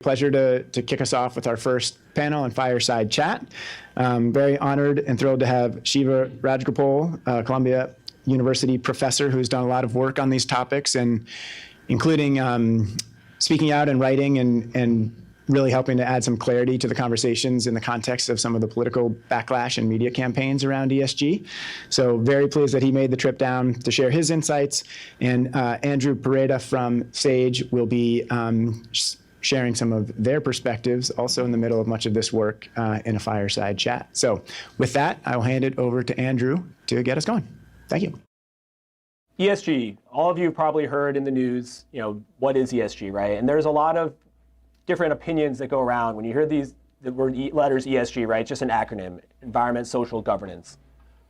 Pleasure to kick us off with our first panel and fireside chat. Very honored and thrilled to have Shiva Rajgopal, Columbia University professor who's done a lot of work on these topics, and including speaking out and writing and really helping to add some clarity to the conversations in the context of some of the political backlash and media campaigns around ESG. So very pleased that he made the trip down to share his insights. And Andrew Poreda from Sage will be sharing some of their perspectives, also in the middle of much of this work in a fireside chat. So with that, I will hand it over to Andrew to get us going. Thank you. ESG, all of you probably heard in the news, what is ESG, right? And there's a lot of different opinions that go around when you hear the word letters ESG, right? It's just an acronym, environment, social, governance.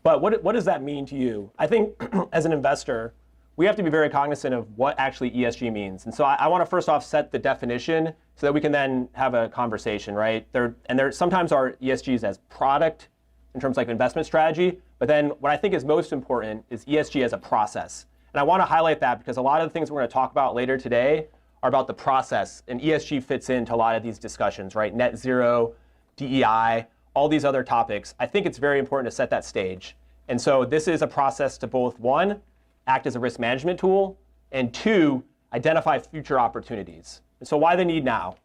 But what does that mean to you? I think as an investor, we have to be very cognizant of what actually ESG means. And so I want to first off set the definition so that we can then have a conversation, right? There sometimes are ESGs as product in terms of like investment strategy, but then what I think is most important is ESG as a process. And I want to highlight that because a lot of the things we're going to talk about later today are about the process, and ESG fits into a lot of these discussions, right? Net zero, DEI, all these other topics. I think it's very important to set that stage. And so this is a process to both, one, act as a risk management tool, and two, identify future opportunities. And so why the need now?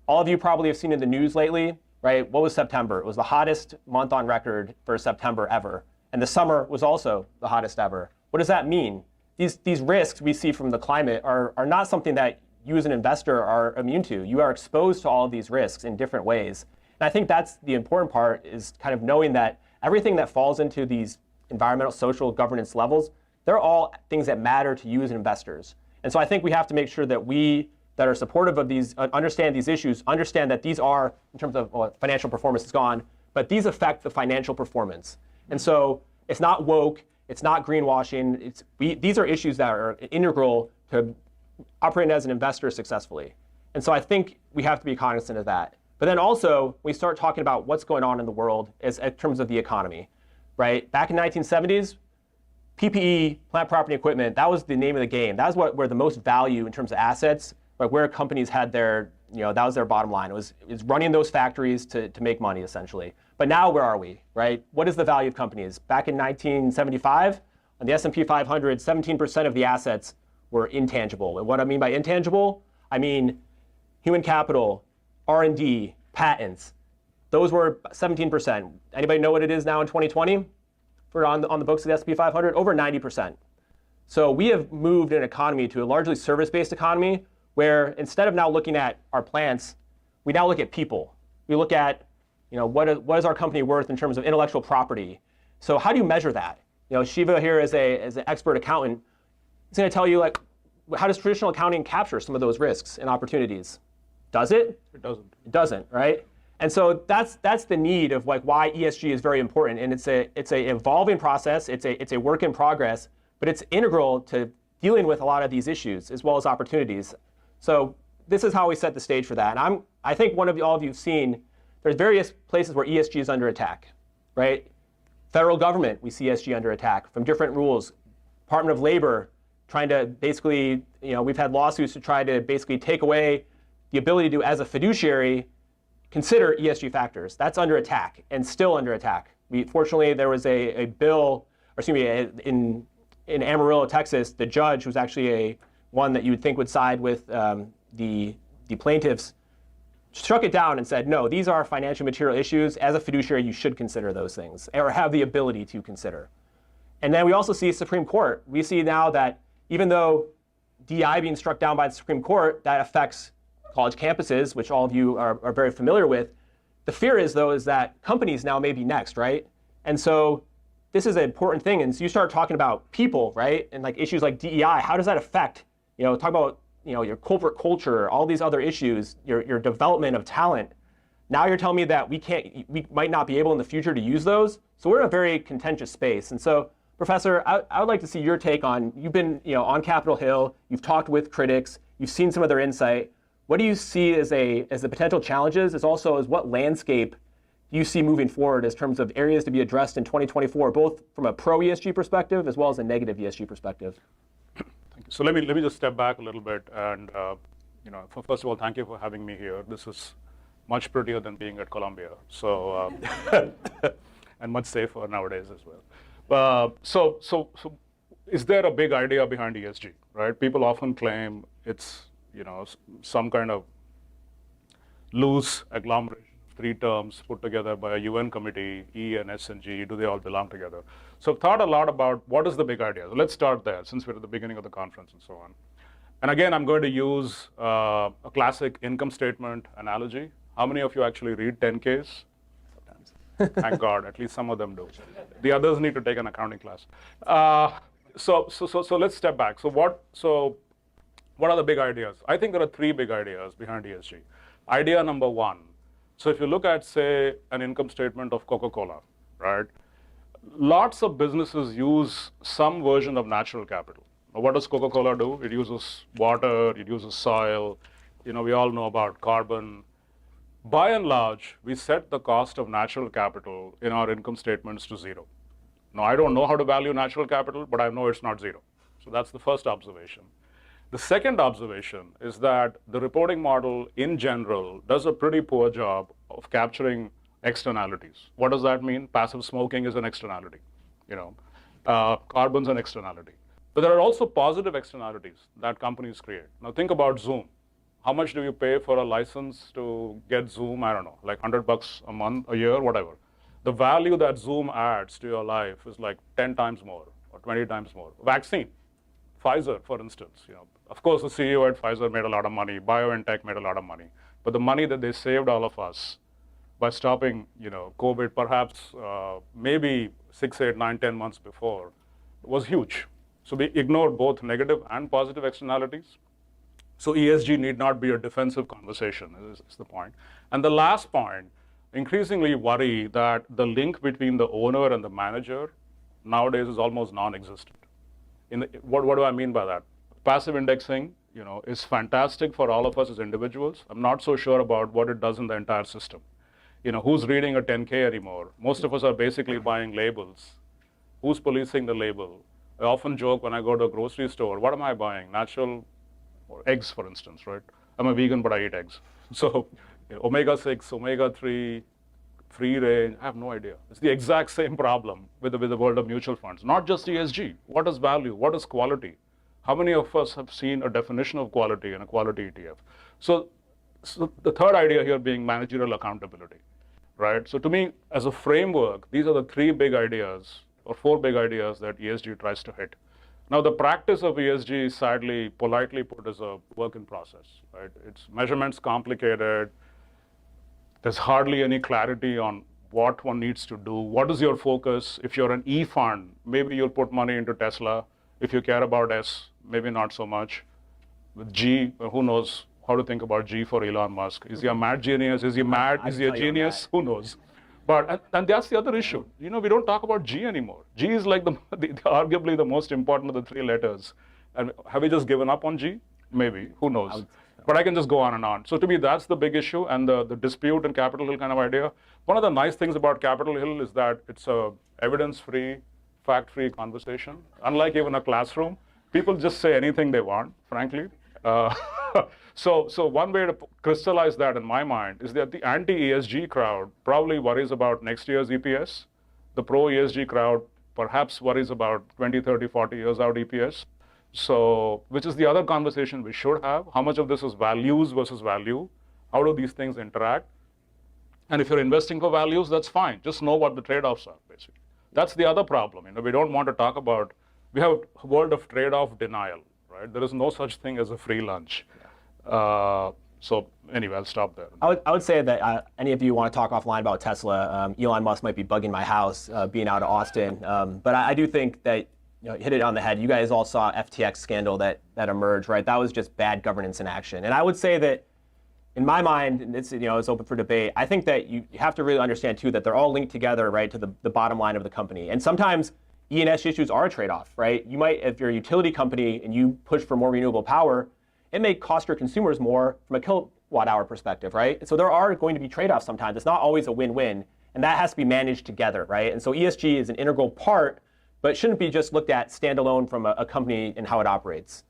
All of you probably have seen in the news lately, right? What was September? It was the hottest month on record for September ever. And the summer was also the hottest ever. What does that mean? These risks we see from the climate are not something that you as an investor are immune to. You are exposed to all of these risks in different ways. And I think that's the important part, is kind of knowing that everything that falls into these environmental, social, governance levels, they're all things that matter to you as investors. And so I think we have to make sure that we that are supportive of these, understand these issues, understand that these are, in terms of financial performance is gone, but these affect the financial performance. And so it's not woke, it's not greenwashing, these are issues that are integral to operating as an investor successfully. And so I think we have to be cognizant of that. But then also, we start talking about what's going on in the world in terms of the economy, right? Back in 1970s, PPE, plant, property, equipment, that was the name of the game. That was where the most value in terms of assets, like where companies had their, that was their bottom line. It was running those factories to make money, essentially. But now where are we, right? What is the value of companies? Back in 1975, on the S&P 500, 17% of the assets were intangible. And what I mean by intangible, I mean human capital, R&D, patents. Those were 17%. Anybody know what it is now in 2020? For on the books of the S&P 500, over 90%. So we have moved an economy to a largely service-based economy where instead of now looking at our plants, we now look at people. We look at, what is our company worth in terms of intellectual property? So how do you measure that? Shiva here is an expert accountant. He's going to tell you, like, how does traditional accounting capture some of those risks and opportunities? Does it? It doesn't. It doesn't, right? And so that's the need of like why ESG is very important, and it's a evolving process. It's a work in progress, but it's integral to dealing with a lot of these issues as well as opportunities. So this is how we set the stage for that. And I think all of you've seen there's various places where ESG is under attack, right? Federal government, we see ESG under attack from different rules. Department of Labor trying to basically, we've had lawsuits to try to basically take away the ability to, as a fiduciary, consider ESG factors. That's under attack and still under attack. Fortunately, there was a bill, in Amarillo, Texas, the judge was actually one that you would think would side with the plaintiffs, struck it down and said, no, these are financial material issues. As a fiduciary, you should consider those things or have the ability to consider. And then we also see Supreme Court. We see now that even though DI being struck down by the Supreme Court, that affects college campuses, which all of you are very familiar with. The fear is, though, is that companies now may be next, right? And so this is an important thing. And so you start talking about people, right? And like issues like DEI, how does that affect, talk about, your corporate culture, all these other issues, your development of talent. Now you're telling me that we might not be able in the future to use those. So we're in a very contentious space. And so, Professor, I would like to see your take on, you've been on Capitol Hill, you've talked with critics, you've seen some of their insight. What do you see as the potential challenges, as also as what landscape do you see moving forward as terms of areas to be addressed in 2024, both from a pro ESG perspective as well as a negative ESG perspective? Thank you. So let me just step back a little bit, and first of all, thank you for having me here. This is much prettier than being at Columbia, so and much safer nowadays as well. So is there a big idea behind ESG? Right? People often claim it's some kind of loose agglomeration of three terms put together by a UN committee, E and S and G. Do they all belong together? So I've thought a lot about what is the big idea. So let's start there, since we're at the beginning of the conference and so on. And again, I'm going to use a classic income statement analogy. How many of you actually read 10Ks? Sometimes. Thank God, at least some of them do. The others need to take an accounting class. So let's step back. So what are the big ideas? I think there are three big ideas behind ESG. Idea number one. So if you look at, say, an income statement of Coca-Cola, right? Lots of businesses use some version of natural capital. Now, what does Coca-Cola do? It uses water, it uses soil. We all know about carbon. By and large, we set the cost of natural capital in our income statements to zero. Now, I don't know how to value natural capital, but I know it's not zero. So that's the first observation. The second observation is that the reporting model in general does a pretty poor job of capturing externalities. What does that mean? Passive smoking is an externality. Carbon's an externality. But there are also positive externalities that companies create. Now think about Zoom. How much do you pay for a license to get Zoom? I don't know, like $100 a month, a year, whatever. The value that Zoom adds to your life is like 10 times more or 20 times more. Vaccine. Pfizer, for instance, of course, the CEO at Pfizer made a lot of money. BioNTech made a lot of money. But the money that they saved all of us by stopping, COVID, perhaps maybe 6, 8, 9, 10 months before, was huge. So we ignored both negative and positive externalities. So ESG need not be a defensive conversation, is the point. And the last point, increasingly worry that the link between the owner and the manager nowadays is almost non-existent. What do I mean by that? Passive indexing, is fantastic for all of us as individuals. I'm not so sure about what it does in the entire system. Who's reading a 10K anymore? Most of us are basically buying labels. Who's policing the label? I often joke when I go to a grocery store, what am I buying? Natural or eggs, for instance, right? I'm a vegan, but I eat eggs. So omega-6, omega-3, free range, I have no idea. It's the exact same problem with the world of mutual funds. Not just ESG. What is value? What is quality? How many of us have seen a definition of quality in a quality ETF? So the third idea here being managerial accountability, right? So to me, as a framework, these are the three big ideas or four big ideas that ESG tries to hit. Now, the practice of ESG, sadly, politely put, is a work in process, right? It's measurements complicated. There's hardly any clarity on what one needs to do. What is your focus? If you're an E fund, maybe you'll put money into Tesla. If you care about S, maybe not so much. With G, who knows how to think about G for Elon Musk? Is he a mad genius? Is he mad? Is he a genius? Who knows? But and that's the other issue. We don't talk about G anymore. G is like arguably the most important of the three letters. And have we just given up on G? Maybe. Who knows? But I can just go on and on. So to me, that's the big issue, and the dispute and Capitol Hill kind of idea. One of the nice things about Capitol Hill is that it's a evidence-free, fact-free conversation. Unlike even a classroom, people just say anything they want, frankly. So one way to crystallize that in my mind is that the anti-ESG crowd probably worries about next year's EPS. The pro-ESG crowd perhaps worries about 20, 30, 40 years out EPS. So, which is the other conversation we should have. How much of this is values versus value? How do these things interact? And if you're investing for values, that's fine. Just know what the trade-offs are, basically. That's the other problem. We don't want to talk about, we have a world of trade-off denial, right? There is no such thing as a free lunch. So anyway, I'll stop there. I would say that any of you want to talk offline about Tesla, Elon Musk might be bugging my house being out of Austin. But I do think that, hit it on the head. You guys all saw FTX scandal that emerged, right? That was just bad governance in action. And I would say that, in my mind, and it's open for debate, I think that you have to really understand too that they're all linked together, right, to the bottom line of the company. And sometimes E&S issues are a trade-off, right? You might, if you're a utility company and you push for more renewable power, it may cost your consumers more from a kilowatt hour perspective, right? So there are going to be trade-offs sometimes. It's not always a win-win. and that has to be managed together, right? And so ESG is an integral part, but it shouldn't be just looked at standalone from a company and how it operates.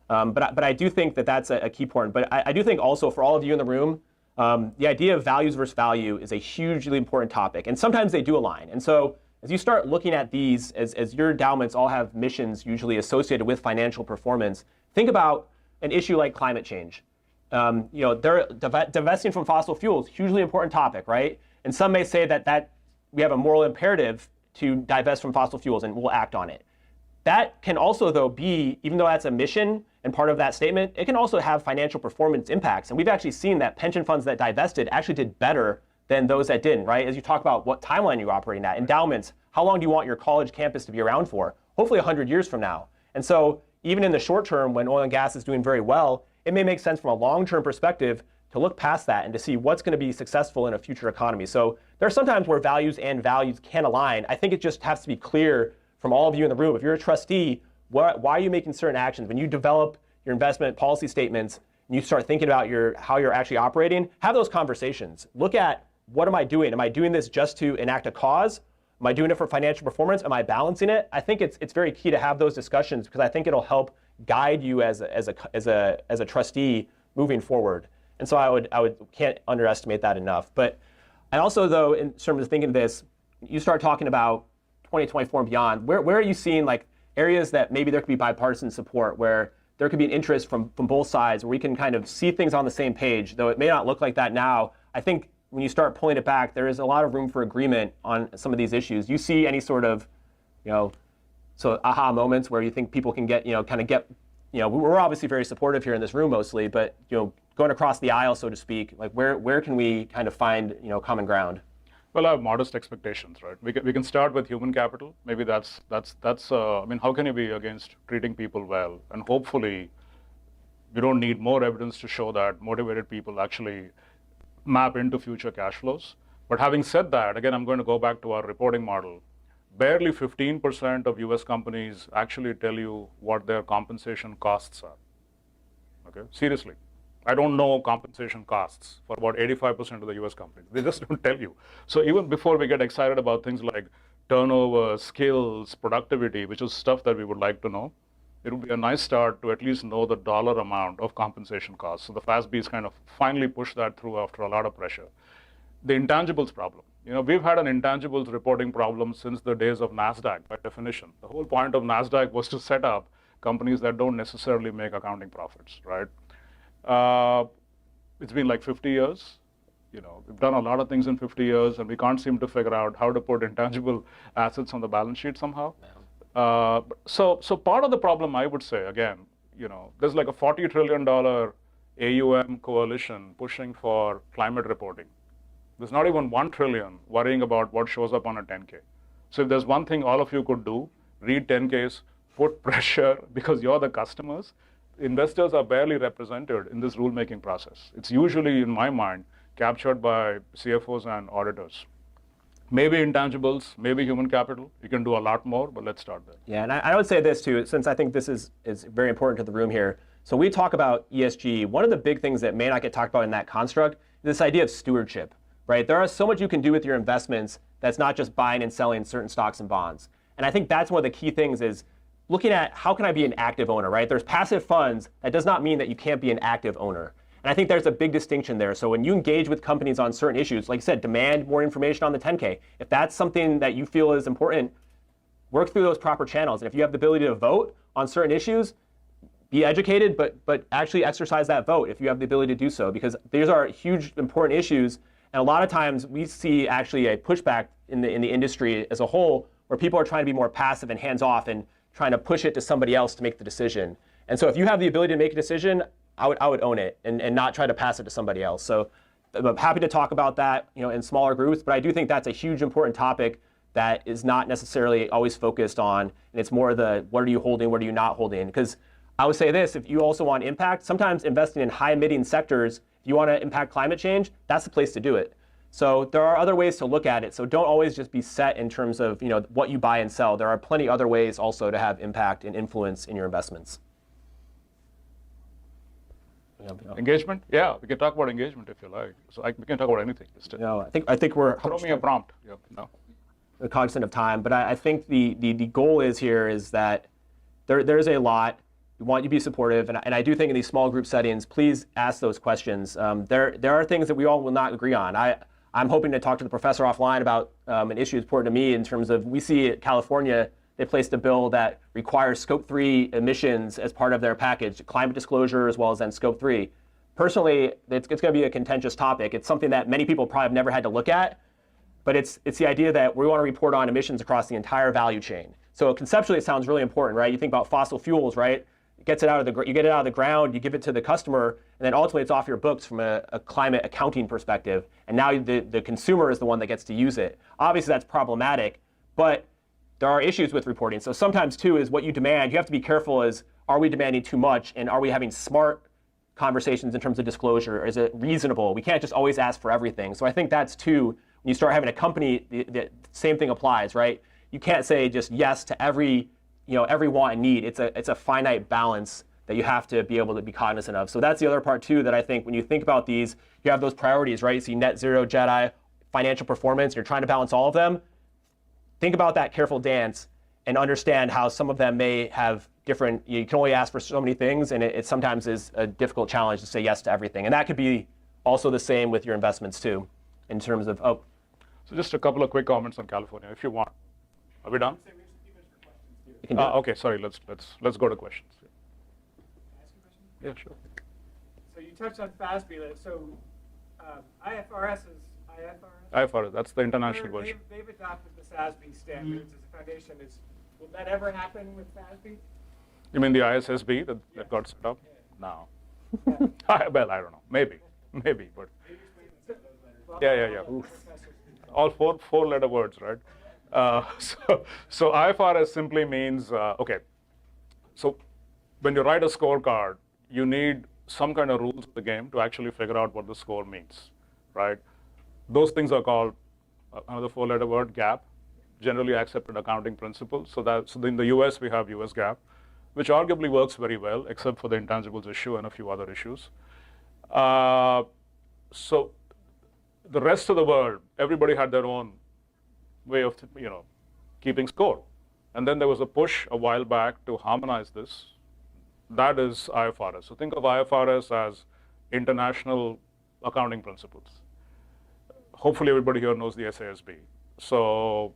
But I do think that that's a key point. But I do think also for all of you in the room, the idea of values versus value is a hugely important topic, and sometimes they do align. And so as you start looking at these, as your endowments all have missions usually associated with financial performance, think about an issue like climate change. They're divesting from fossil fuels, hugely important topic, right? And some may say that we have a moral imperative to divest from fossil fuels and we'll act on it. That can also, though, be, even though that's a mission and part of that statement, it can also have financial performance impacts. And we've actually seen that pension funds that divested actually did better than those that didn't, right? As you talk about what timeline you're operating at, endowments, how long do you want your college campus to be around for? Hopefully 100 years from now. And so even in the short term, when oil and gas is doing very well, it may make sense from a long-term perspective to look past that and to see what's going to be successful in a future economy. So there are sometimes where values and values can align. I think it just has to be clear from all of you in the room. If you're a trustee, why are you making certain actions? When you develop your investment policy statements and you start thinking about how you're actually operating, have those conversations. Look at, what am I doing? Am I doing this just to enact a cause? Am I doing it for financial performance? Am I balancing it? I think it's very key to have those discussions because I think it'll help guide you as a trustee moving forward. And so I can't underestimate that enough. But and also though, in terms of thinking of this, you start talking about 2024 and beyond. Where are you seeing like areas that maybe there could be bipartisan support, where there could be an interest from both sides, where we can kind of see things on the same page, though it may not look like that now? I think when you start pulling it back, there is a lot of room for agreement on some of these issues. You see any sort of, so aha moments where you think people can get, we're obviously very supportive here in this room mostly, but going across the aisle, so to speak, like where can we kind of find common ground? Well, I have modest expectations, right? We can start with human capital. Maybe that's how can you be against treating people well? And hopefully, we don't need more evidence to show that motivated people actually map into future cash flows. But having said that, again, I'm going to go back to our reporting model. Barely 15% of US companies actually tell you what their compensation costs are. Okay, seriously. I don't know compensation costs for about 85% of the US companies. They just don't tell you. So even before we get excited about things like turnover, skills, productivity, which is stuff that we would like to know, it would be a nice start to at least know the dollar amount of compensation costs. So the FASB's kind of finally pushed that through after a lot of pressure. The intangibles problem. We've had an intangibles reporting problem since the days of NASDAQ, by definition. The whole point of NASDAQ was to set up companies that don't necessarily make accounting profits, right? It's been like 50 years. We've done a lot of things in 50 years, and we can't seem to figure out how to put intangible assets on the balance sheet somehow. So part of the problem, I would say, again, there's like a $40 trillion AUM coalition pushing for climate reporting. There's not even 1 trillion worrying about what shows up on a 10K. So if there's one thing all of you could do, read 10Ks, put pressure, because you're the customers. Investors are barely represented in this rulemaking process. It's usually, in my mind, captured by CFOs and auditors. Maybe intangibles, maybe human capital. You can do a lot more, but let's start there. Yeah, and I would say this too, since I think this is very important to the room here. So we talk about ESG. One of the big things that may not get talked about in that construct is this idea of stewardship, right? There is so much you can do with your investments that's not just buying and selling certain stocks and bonds. And I think that's one of the key things is looking at how can I be an active owner, right? There's passive funds. That does not mean that you can't be an active owner. And I think there's a big distinction there. So when you engage with companies on certain issues, like I said, demand more information on the 10K. If that's something that you feel is important, work through those proper channels. And if you have the ability to vote on certain issues, be educated, but actually exercise that vote if you have the ability to do so, because these are huge, important issues. And a lot of times we see actually a pushback in the industry as a whole, where people are trying to be more passive and hands-off and trying to push it to somebody else to make the decision. And so if you have the ability to make a decision, I would own it and not try to pass it to somebody else. So I'm happy to talk about that, in smaller groups, but I do think that's a huge important topic that is not necessarily always focused on, and it's more the what are you holding, what are you not holding? Because I would say this, if you also want impact, sometimes investing in high emitting sectors, if you want to impact climate change, that's the place to do it. So there are other ways to look at it. So don't always just be set in terms of what you buy and sell. There are plenty other ways also to have impact and influence in your investments. Engagement? Yeah, we can talk about engagement if you like. So we can talk about anything. No, I think we're throw me a prompt. Yep. No. Cognizant of time, but I think the goal is here is that there's a lot. We want you to be supportive, and I do think in these small group settings, please ask those questions. There are things that we all will not agree on. I'm hoping to talk to the professor offline about an issue that's important to me in terms of, we see at California, they placed a bill that requires Scope 3 emissions as part of their package, climate disclosure as well as then Scope 3. Personally, it's going to be a contentious topic. It's something that many people probably have never had to look at, but it's the idea that we want to report on emissions across the entire value chain. So conceptually, it sounds really important, right? You think about fossil fuels, right? You get it out of the ground, you give it to the customer, and then ultimately it's off your books from a climate accounting perspective. And now the consumer is the one that gets to use it. Obviously, that's problematic, but there are issues with reporting. So sometimes too is what you demand. You have to be careful as, are we demanding too much, and are we having smart conversations in terms of disclosure? Is it reasonable? We can't just always ask for everything. So I think that's too, when you start having a company, the same thing applies, right? You can't say just yes to every want and need. It's a finite balance that you have to be able to be cognizant of. So that's the other part too, that I think when you think about these, you have those priorities, right? You see net zero, JEDI, financial performance, you're trying to balance all of them. Think about that careful dance and understand how some of them may have different, you can only ask for so many things, and it sometimes is a difficult challenge to say yes to everything. And that could be also the same with your investments too, in terms of, So just a couple of quick comments on California, if you want. Are we done? Okay, sorry, let's go to questions. Yeah, sure. So you touched on FASB. So IFRS is IFRS, that's the international version. They've adopted the SASB standards as a foundation. Will that ever happen with FASB? You mean the ISSB that got set up? No. Well, I don't know. Maybe, but yeah. All four-letter words, right? So IFRS simply means okay. So when you write a scorecard, you need some kind of rules of the game to actually figure out what the score means, right? Those things are called, another four-letter word, GAAP, generally accepted accounting principles. So in the US, we have US GAAP, which arguably works very well, except for the intangibles issue and a few other issues. So the rest of the world, everybody had their own way of keeping score. And then there was a push a while back to harmonize this. That is IFRS. So think of IFRS as international accounting principles. Hopefully everybody here knows the SASB. So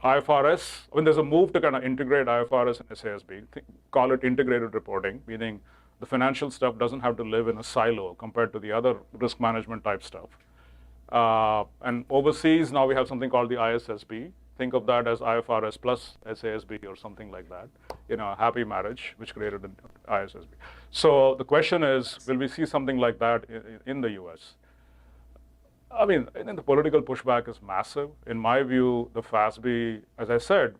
IFRS, when there's a move to kind of integrate IFRS and SASB, call it integrated reporting, meaning the financial stuff doesn't have to live in a silo compared to the other risk management type stuff. And overseas, now we have something called the ISSB. Think of that as IFRS plus SASB or something like that. A happy marriage, which created an ISSB. So the question is, will we see something like that in the US? I mean, I think the political pushback is massive. In my view, the FASB, as I said,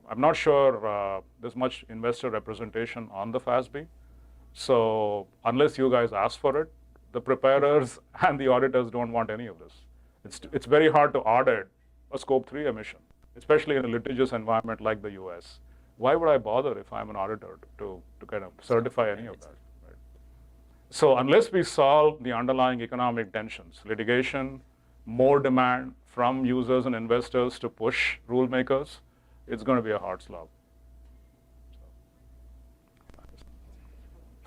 I'm not sure there's much investor representation on the FASB. So unless you guys ask for it, the preparers and the auditors don't want any of this. It's very hard to audit a Scope 3 emission, especially in a litigious environment like the US. Why would I bother if I'm an auditor to kind of certify any of that? Right? So unless we solve the underlying economic tensions, litigation, more demand from users and investors to push rule makers, it's going to be a hard slog.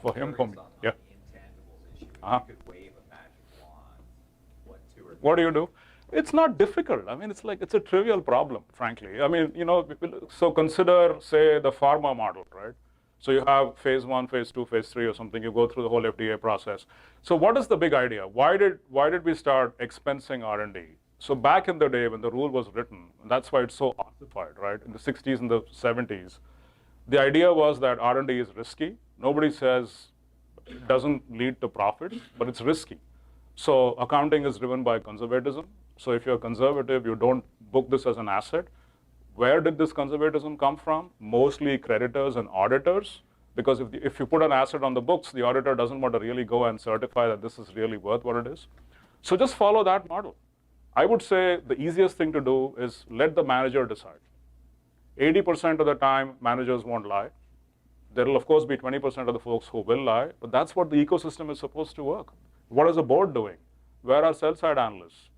For him, for me, yeah. What do you do? It's not difficult. I mean, it's a trivial problem, frankly. I mean, so consider, say, the pharma model, right? So you have phase 1, phase 2, phase 3 or something. You go through the whole FDA process. So what is the big idea? Why did we start expensing R&D? So back in the day when the rule was written, and that's why it's so ossified, right? In the 60s and the 70s, the idea was that R&D is risky. Nobody says it doesn't lead to profits, but it's risky. So accounting is driven by conservatism. So if you're conservative, you don't book this as an asset. Where did this conservatism come from? Mostly creditors and auditors, because if you put an asset on the books, the auditor doesn't want to really go and certify that this is really worth what it is. So just follow that model. I would say the easiest thing to do is let the manager decide. 80% of the time, managers won't lie. There will, of course, be 20% of the folks who will lie, but that's what the ecosystem is supposed to work. What is the board doing? Where are sell-side analysts?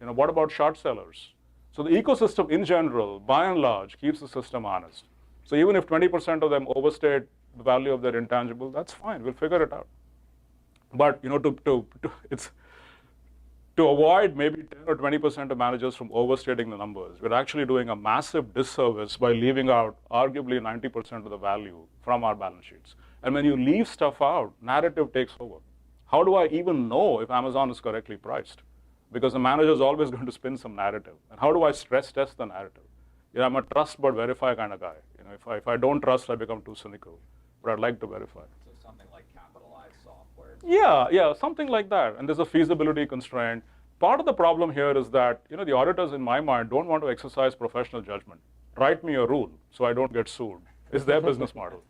What about short sellers? So the ecosystem in general, by and large, keeps the system honest. So even if 20% of them overstate the value of their intangible, that's fine. We'll figure it out. But to avoid maybe 10 or 20% of managers from overstating the numbers, we're actually doing a massive disservice by leaving out arguably 90% of the value from our balance sheets. And when you leave stuff out, narrative takes over. How do I even know if Amazon is correctly priced? Because the manager is always going to spin some narrative. And how do I stress test the narrative? I'm a trust but verify kind of guy. If I don't trust, I become too cynical. But I'd like to verify. So something like capitalized software. Yeah, something like that. And there's a feasibility constraint. Part of the problem here is that the auditors, in my mind, don't want to exercise professional judgment. Write me a rule so I don't get sued. It's their business model.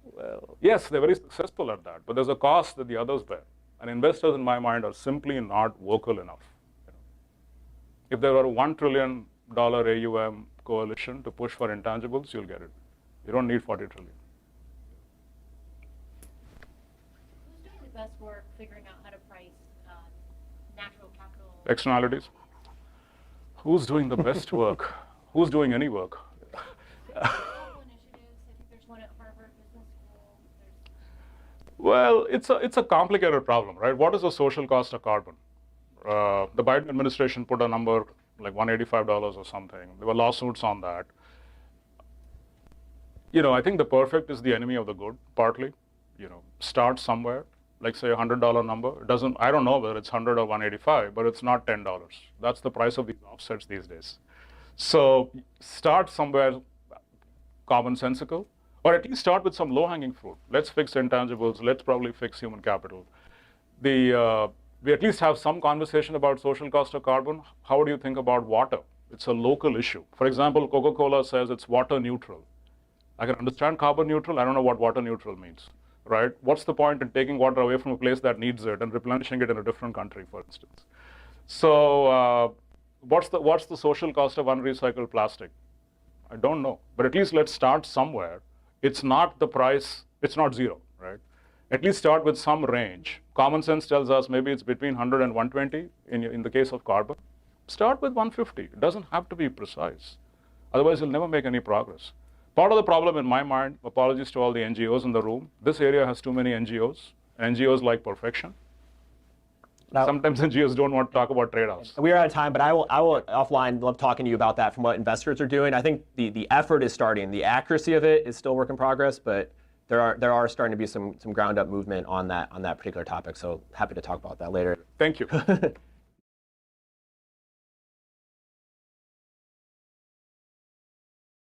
Well, yes, they're very successful at that, but there's a cost that the others bear. And investors, in my mind, are simply not vocal enough. If there were a $1 trillion AUM coalition to push for intangibles, you'll get it. You don't need 40 trillion. Who's doing the best work figuring out how to price natural capital? Externalities. Who's doing the best work? Who's doing any work? Initiatives. I think there's one at Harvard Business School. Well, it's a complicated problem, right? What is the social cost of carbon? The Biden administration put a number like $185 or something. There were lawsuits on that. I think the perfect is the enemy of the good, partly. Start somewhere, like say $100 number. I don't know whether it's 100 or 185, but it's not $10. That's the price of these offsets these days. So start somewhere commonsensical, or at least start with some low-hanging fruit. Let's fix intangibles. Let's probably fix human capital. We at least have some conversation about social cost of carbon. How do you think about water? It's a local issue. For example, Coca-Cola says it's water neutral. I can understand carbon neutral. I don't know what water neutral means, right? What's the point in taking water away from a place that needs it and replenishing it in a different country, for instance? So what's the social cost of unrecycled plastic? I don't know. But at least let's start somewhere. It's not the price. It's not zero, right? At least start with some range. Common sense tells us maybe it's between 100 and 120 in the case of carbon. Start with 150. It doesn't have to be precise. Otherwise, you'll never make any progress. Part of the problem in my mind, apologies to all the NGOs in the room, this area has too many NGOs. NGOs like perfection. Now, sometimes NGOs don't want to talk about trade-offs. We are out of time, but I will offline love talking to you about that from what investors are doing. I think the effort is starting. The accuracy of it is still work in progress, but there are starting to be some ground up movement on that particular topic. So happy to talk about that later. Thank you.